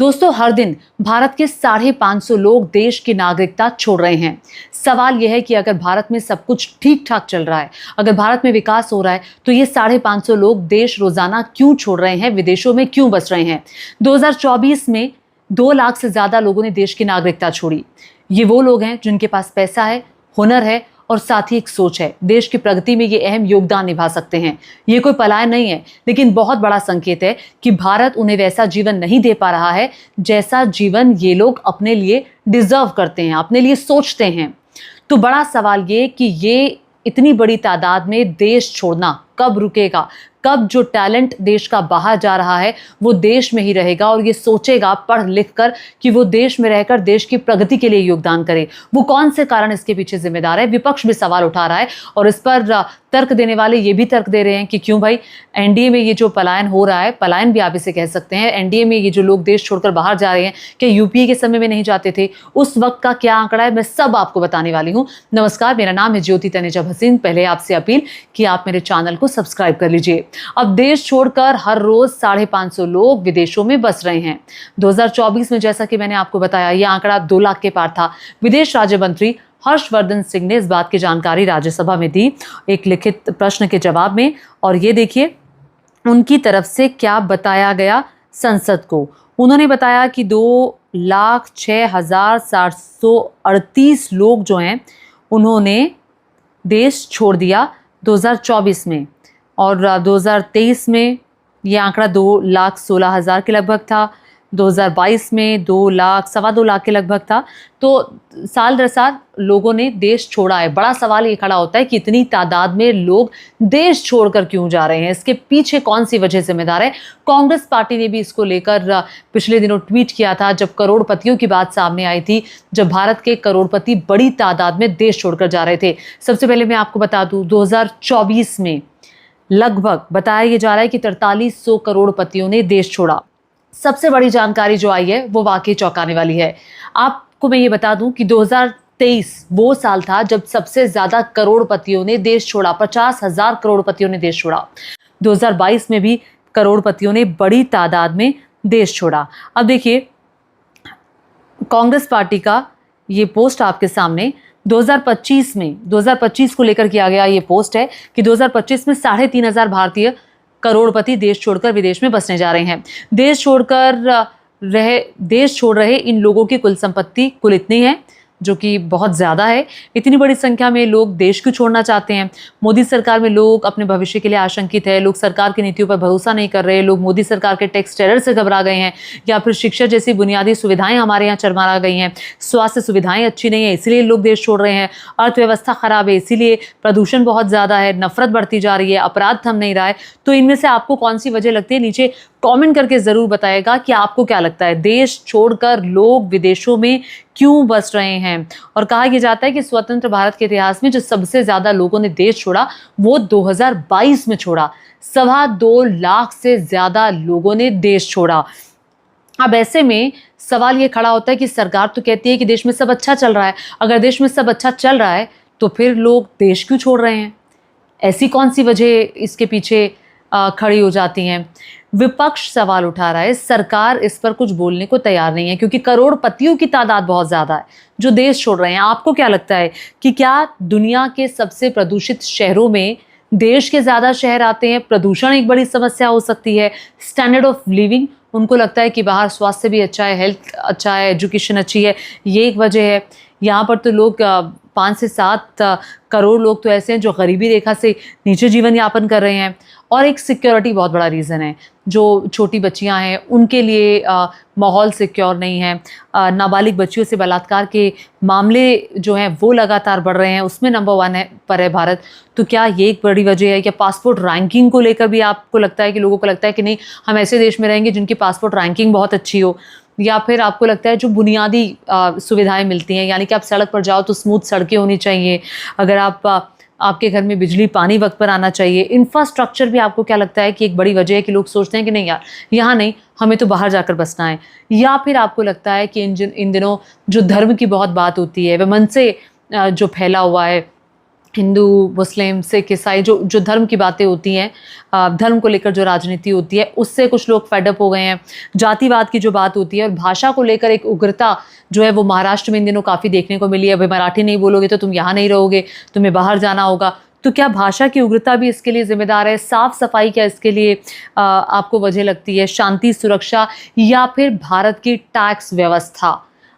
दोस्तों, हर दिन भारत के 550 लोग देश की नागरिकता छोड़ रहे हैं। सवाल यह है कि अगर भारत में सब कुछ ठीक ठाक चल रहा है, अगर भारत में विकास हो रहा है, तो ये 550 लोग देश रोजाना क्यों छोड़ रहे हैं, विदेशों में क्यों बस रहे हैं। 2024 में 2 लाख से ज्यादा लोगों ने देश की नागरिकता छोड़ी। ये वो लोग हैं जिनके पास पैसा है, हुनर है और साथ ही एक सोच है। देश की प्रगति में ये अहम योगदान निभा सकते हैं। ये कोई पलायन नहीं है, लेकिन बहुत बड़ा संकेत है कि भारत उन्हें वैसा जीवन नहीं दे पा रहा है जैसा जीवन ये लोग अपने लिए डिजर्व करते हैं, अपने लिए सोचते हैं। तो बड़ा सवाल ये कि ये इतनी बड़ी तादाद में देश छोड़ना कब रुकेगा, कब जो टैलेंट देश का बाहर जा रहा है वो देश में ही रहेगा और ये सोचेगा पढ़ लिख कर कि वो देश में रहकर देश की प्रगति के लिए योगदान करे। वो कौन से कारण इसके पीछे जिम्मेदार है? विपक्ष भी सवाल उठा रहा है और इस पर तर्क देने वाले ये भी तर्क दे रहे हैं कि क्यों भाई, एनडीए में ये जो पलायन हो रहा है, पलायन भी आप इसे कह सकते हैं, एनडीए में ये जो लोग देश छोड़कर बाहर जा रहे हैं, क्या यूपीए के समय में नहीं जाते थे? उस वक्त का क्या आंकड़ा है, मैं सब आपको बताने वाली हूँ। नमस्कार, मेरा नाम है ज्योति तनेजा भसीन। पहले आपसे अपील कि आप मेरे चैनल को सब्सक्राइब कर लीजिए। अब देश छोड़कर हर रोज 550 लोग विदेशों में बस रहे हैं। 2024 में जैसा कि मैंने आपको बताया, यह आंकड़ा 2 लाख के पार था। विदेश राज्य मंत्री हर्षवर्धन सिंह ने इस बात की जानकारी राज्यसभा में दी एक लिखित प्रश्न के जवाब में। और ये देखिए उनकी तरफ से क्या बताया गया संसद को। उन्होंने बताया कि 2,06,738 लोग जो हैं उन्होंने देश छोड़ दिया 2024 में, और 2023 में ये आंकड़ा 2,16,000 के लगभग था। 2022 में 2 लाख, 2.25 लाख के लगभग था। तो साल दर साल लोगों ने देश छोड़ा है। बड़ा सवाल ये खड़ा होता है कि इतनी तादाद में लोग देश छोड़कर क्यों जा रहे हैं, इसके पीछे कौन सी वजह जिम्मेदार है। कांग्रेस पार्टी ने भी इसको लेकर पिछले दिनों ट्वीट किया था, जब करोड़पतियों की बात सामने आई थी, जब भारत के करोड़पति बड़ी तादाद में देश छोड़कर जा रहे थे। सबसे पहले मैं आपको बता दूं, 2024 में लगभग बताया ये जा रहा है कि 4300 करोड़पतियों ने देश छोड़ा। सबसे बड़ी जानकारी जो आई है वो वाकई चौंकाने वाली है। आपको मैं ये बता दूं कि 2023 वो साल था जब सबसे ज्यादा करोड़पतियों ने देश छोड़ा। 50,000 करोड़पतियों ने देश छोड़ा। 2022 में भी करोड़पतियों ने बड़ी तादाद में देश छोड़ा। अब देखिए कांग्रेस पार्टी का ये पोस्ट आपके सामने 2025 को लेकर किया गया ये पोस्ट है कि 2025 में 3,500 भारतीय करोड़पति देश छोड़कर विदेश में बसने जा रहे हैं। देश छोड़ रहे इन लोगों की कुल संपत्ति कुल इतनी है, जो कि बहुत ज़्यादा है। इतनी बड़ी संख्या में लोग देश क्यों छोड़ना चाहते हैं? मोदी सरकार में लोग अपने भविष्य के लिए आशंकित है, लोग सरकार की नीतियों पर भरोसा नहीं कर रहे, लोग मोदी सरकार के टैक्स टेरर से घबरा गए हैं, या फिर शिक्षा जैसी बुनियादी सुविधाएं हमारे यहाँ चरमरा गई हैं, स्वास्थ्य सुविधाएं अच्छी नहीं है इसलिए लोग देश छोड़ रहे हैं, अर्थव्यवस्था खराब है इसीलिए, प्रदूषण बहुत ज़्यादा है, नफरत बढ़ती जा रही है, अपराध थम नहीं रहा है। तो इनमें से आपको कौन सी वजह लगती है? नीचे कमेंट करके ज़रूर बताएगा कि आपको क्या लगता है, देश छोड़कर लोग विदेशों में क्यों बस रहे हैं। और कहा यह जाता है कि स्वतंत्र भारत के इतिहास में जो सबसे ज़्यादा लोगों ने देश छोड़ा वो 2022 में छोड़ा। 2.25 लाख से ज़्यादा लोगों ने देश छोड़ा। अब ऐसे में सवाल ये खड़ा होता है कि सरकार तो कहती है कि देश में सब अच्छा चल रहा है। अगर देश में सब अच्छा चल रहा है तो फिर लोग देश क्यों छोड़ रहे हैं? ऐसी कौन सी वजह इसके पीछे खड़ी हो जाती हैं? विपक्ष सवाल उठा रहा है, सरकार इस पर कुछ बोलने को तैयार नहीं है, क्योंकि करोड़पतियों की तादाद बहुत ज़्यादा है जो देश छोड़ रहे हैं। आपको क्या लगता है कि क्या दुनिया के सबसे प्रदूषित शहरों में देश के ज़्यादा शहर आते हैं? प्रदूषण एक बड़ी समस्या हो सकती है। स्टैंडर्ड ऑफ लिविंग, उनको लगता है कि बाहर स्वास्थ्य भी अच्छा है, हेल्थ अच्छा है, एजुकेशन अच्छी है, ये एक वजह है। यहाँ पर तो लोग 5 से 7 करोड़ लोग तो ऐसे हैं जो गरीबी रेखा से नीचे जीवन यापन कर रहे हैं। और एक सिक्योरिटी बहुत बड़ा रीज़न है, जो छोटी बच्चियां हैं उनके लिए माहौल सिक्योर नहीं है। नाबालिग बच्चियों से बलात्कार के मामले जो हैं वो लगातार बढ़ रहे हैं, उसमें नंबर 1 पर है भारत। तो क्या ये एक बड़ी वजह है? क्या पासपोर्ट रैंकिंग को लेकर भी आपको लगता है कि लोगों को लगता है कि नहीं, हम ऐसे देश में रहेंगे जिनकी पासपोर्ट रैंकिंग बहुत अच्छी हो? या फिर आपको लगता है जो बुनियादी सुविधाएं मिलती हैं, यानी कि आप सड़क पर जाओ तो स्मूथ सड़कें होनी चाहिए, अगर आपके घर में बिजली पानी वक्त पर आना चाहिए, इंफ्रास्ट्रक्चर भी आपको क्या लगता है कि एक बड़ी वजह है कि लोग सोचते हैं कि नहीं यार, यहाँ नहीं, हमें तो बाहर जाकर बसना है? या फिर आपको लगता है कि इन दिनों जो धर्म की बहुत बात होती है, वह मन से जो फैला हुआ है, हिंदू, मुस्लिम, सिख, ईसाई, जो जो धर्म की बातें होती हैं, धर्म को लेकर जो राजनीति होती है, उससे कुछ लोग फेडअप हो गए हैं। जातिवाद की जो बात होती है और भाषा को लेकर एक उग्रता जो है वो महाराष्ट्र में इन दिनों काफ़ी देखने को मिली है। भाई मराठी नहीं बोलोगे तो तुम यहाँ नहीं रहोगे, तुम्हें बाहर जाना होगा। तो क्या भाषा की उग्रता भी इसके लिए जिम्मेदार है? साफ सफाई क्या इसके लिए आपको वजह लगती है? शांति, सुरक्षा, या फिर भारत की टैक्स व्यवस्था?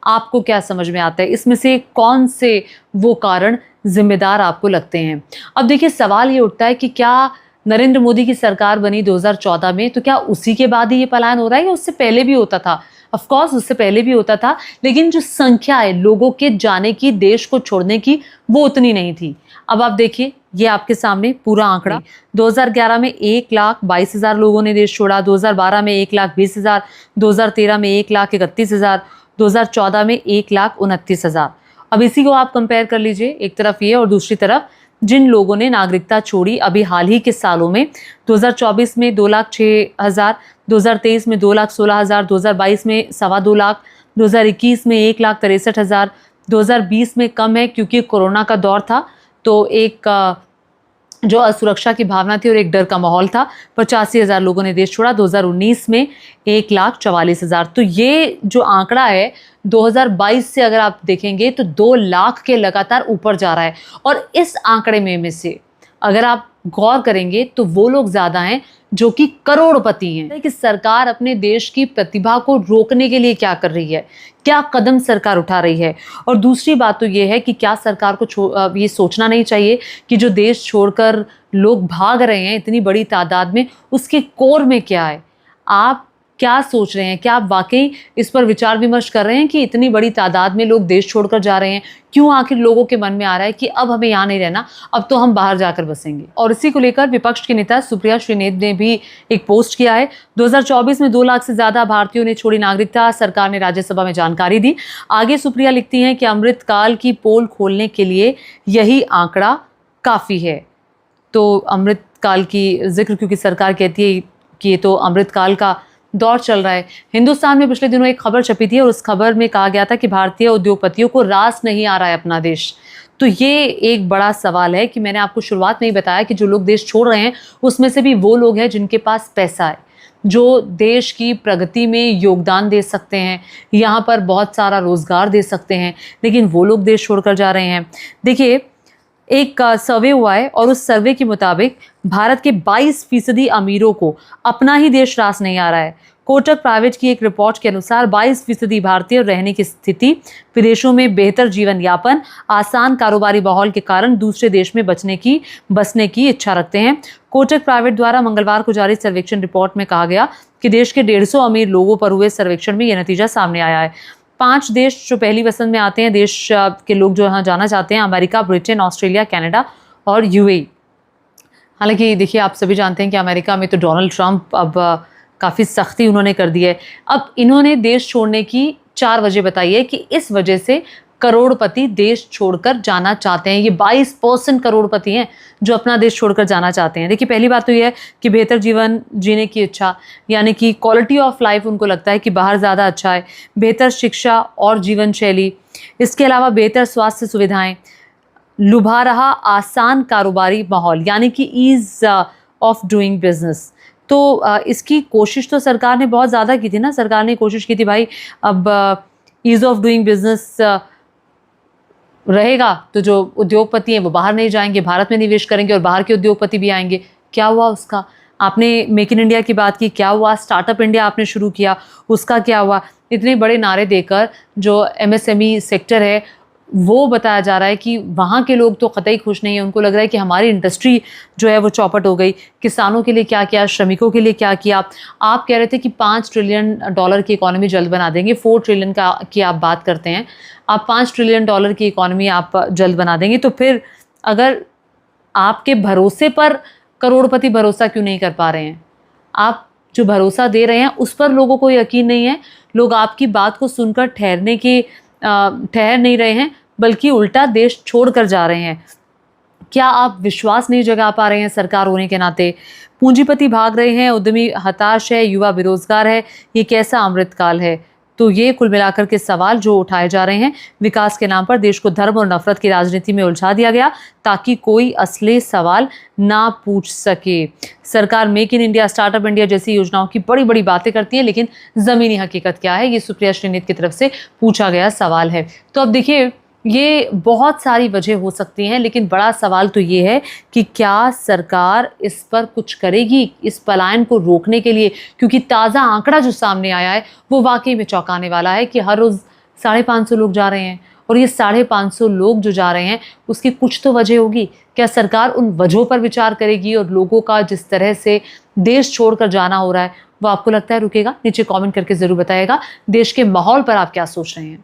आपको क्या समझ में आता है? इसमें से कौन से वो कारण जिम्मेदार आपको लगते हैं? अब देखिए, सवाल ये उठता है कि क्या नरेंद्र मोदी की सरकार बनी 2014 में, तो क्या उसी के बाद ही ये पलायन हो रहा है या उससे पहले भी होता था? ऑफ कोर्स उससे पहले भी होता था, लेकिन जो संख्या है लोगों के जाने की, देश को छोड़ने की, वो उतनी नहीं थी। अब आप देखिए, ये आपके सामने पूरा आंकड़ा। 2011 में 1,22,000 लोगों ने देश छोड़ा, 2012 में 1,20,000, 2013 में 1,31,000, 2014 में 1,29,000। अब इसी को आप कंपेयर कर लीजिए, एक तरफ ये और दूसरी तरफ जिन लोगों ने नागरिकता छोड़ी अभी हाल ही के सालों में। 2024 में 2,06,000, 2023 में 2,16,000, 2022 में 2.25 लाख, 2021 में 1,63,000, 2020 में कम है क्योंकि कोरोना का दौर था, तो एक जो असुरक्षा की भावना थी और एक डर का माहौल था। 85,000 लोगों ने देश छोड़ा। 2019 में 1,44,000। तो ये जो आंकड़ा है 2022 से अगर आप देखेंगे तो 2 लाख के लगातार ऊपर जा रहा है। और इस आंकड़े में से अगर आप गौर करेंगे तो वो लोग ज्यादा हैं जो कि करोड़पति हैं। कि सरकार अपने देश की प्रतिभा को रोकने के लिए क्या कर रही है, क्या कदम सरकार उठा रही है। और दूसरी बात तो ये है कि क्या सरकार को ये सोचना नहीं चाहिए कि जो देश छोड़कर लोग भाग रहे हैं इतनी बड़ी तादाद में, उसके कोर में क्या है? आप क्या सोच रहे हैं? क्या आप वाकई इस पर विचार विमर्श कर रहे हैं कि इतनी बड़ी तादाद में लोग देश छोड़कर जा रहे हैं? क्यों आखिर लोगों के मन में आ रहा है कि अब हमें यहाँ नहीं रहना, अब तो हम बाहर जाकर बसेंगे? और इसी को लेकर विपक्ष की नेता सुप्रिया श्रीनेत ने भी एक पोस्ट किया है। 2024 में 2 लाख से ज्यादा भारतीयों ने छोड़ी नागरिकता, सरकार ने राज्यसभा में जानकारी दी। आगे सुप्रिया लिखती हैं कि अमृतकाल की पोल खोलने के लिए यही आंकड़ा काफी है। तो अमृतकाल की जिक्र क्योंकि सरकार कहती है कि ये तो अमृतकाल का दौर चल रहा है। हिंदुस्तान में पिछले दिनों एक खबर छपी थी और उस खबर में कहा गया था कि भारतीय उद्योगपतियों को रास नहीं आ रहा है अपना देश। तो ये एक बड़ा सवाल है कि मैंने आपको शुरुआत में ही बताया कि जो लोग देश छोड़ रहे हैं उसमें से भी वो लोग हैं जिनके पास पैसा है, जो देश की प्रगति में योगदान दे सकते हैं, यहाँ पर बहुत सारा रोजगार दे सकते हैं, लेकिन वो लोग देश छोड़कर जा रहे हैं। देखिए, एक सर्वे हुआ है और उस सर्वे के मुताबिक भारत के 22% अमीरों को अपना ही देश रास नहीं आ रहा है। कोटक प्राइवेट की एक रिपोर्ट के अनुसार 22% भारतीय रहने की स्थिति, विदेशों में बेहतर जीवन यापन, आसान कारोबारी माहौल के कारण दूसरे देश में बसने की इच्छा रखते हैं। कोटक प्राइवेट द्वारा मंगलवार को जारी सर्वेक्षण रिपोर्ट में कहा गया कि देश के 150 अमीर लोगों पर हुए सर्वेक्षण में यह नतीजा सामने आया है। 5 देश जो पहली पसंद में आते हैं, देश के लोग जो यहाँ जाना चाहते हैं, अमेरिका, ब्रिटेन, ऑस्ट्रेलिया, कनाडा और यूएई। हालांकि देखिए, आप सभी जानते हैं कि अमेरिका में तो डोनाल्ड ट्रंप अब काफ़ी सख्ती उन्होंने कर दी है। अब इन्होंने देश छोड़ने की 4 वजह बताई है कि इस वजह से करोड़पति देश छोड़कर जाना चाहते हैं। ये 22% करोड़पति हैं जो अपना देश छोड़कर जाना चाहते हैं। देखिए, पहली बात तो ये है कि बेहतर जीवन जीने की इच्छा, यानी कि क्वालिटी ऑफ लाइफ उनको लगता है कि बाहर ज़्यादा अच्छा है। बेहतर शिक्षा और जीवन शैली, इसके अलावा बेहतर स्वास्थ्य सुविधाएं, लुभा रहा आसान कारोबारी माहौल, यानी कि ईज ऑफ डूइंग बिजनेस। तो इसकी कोशिश तो सरकार ने बहुत ज़्यादा की थी ना। सरकार ने कोशिश की थी भाई, अब ईज ऑफ डूइंग बिजनेस रहेगा तो जो उद्योगपति हैं वो बाहर नहीं जाएंगे, भारत में निवेश करेंगे और बाहर के उद्योगपति भी आएंगे। क्या हुआ उसका? आपने मेक इन इंडिया की बात की, क्या हुआ? स्टार्टअप इंडिया आपने शुरू किया, उसका क्या हुआ? इतने बड़े नारे देकर जो एमएसएमई सेक्टर है वो बताया जा रहा है कि वहाँ के लोग तो कतई खुश नहीं है। उनको लग रहा है कि हमारी इंडस्ट्री जो है वो चौपट हो गई। किसानों के लिए क्या किया, श्रमिकों के लिए क्या किया? आप कह रहे थे कि $5 ट्रिलियन की इकोनॉमी जल्द बना देंगे। 4 ट्रिलियन की आप बात करते हैं, आप $5 ट्रिलियन की इकोनॉमी आप जल्द बना देंगे। तो फिर अगर आपके भरोसे पर करोड़पति भरोसा क्यों नहीं कर पा रहे हैं? आप जो भरोसा दे रहे हैं उस पर लोगों को यकीन नहीं है। लोग आपकी बात को सुनकर ठहर नहीं रहे हैं, बल्कि उल्टा देश छोड़कर जा रहे हैं। क्या आप विश्वास नहीं जगा पा रहे हैं सरकार होने के नाते? पूंजीपति भाग रहे हैं, उद्यमी हताश है, युवा बेरोजगार है। ये कैसा अमृतकाल है? तो ये कुल मिलाकर के सवाल जो उठाए जा रहे हैं, विकास के नाम पर देश को धर्म और नफरत की राजनीति में उलझा दिया गया ताकि कोई असली सवाल ना पूछ सके। सरकार make in India, startup India जैसी योजनाओं की बड़ी बड़ी बातें करती है, लेकिन जमीनी हकीकत क्या है, ये सुप्रिया श्रीनित की तरफ से पूछा गया सवाल है। तो अब देखिए, ये बहुत सारी वजह हो सकती हैं, लेकिन बड़ा सवाल तो ये है कि क्या सरकार इस पर कुछ करेगी, इस पलायन को रोकने के लिए? क्योंकि ताज़ा आंकड़ा जो सामने आया है वो वाकई में चौंकाने वाला है कि हर रोज़ 550 लोग जा रहे हैं, और ये 550 लोग जो जा रहे हैं उसकी कुछ तो वजह होगी। क्या सरकार उन वजहों पर विचार करेगी और लोगों का जिस तरह से देश छोड़कर जाना हो रहा है वो आपको लगता है रुकेगा? नीचे कमेंट करके ज़रूर बताइएगा। देश के माहौल पर आप क्या सोच रहे हैं?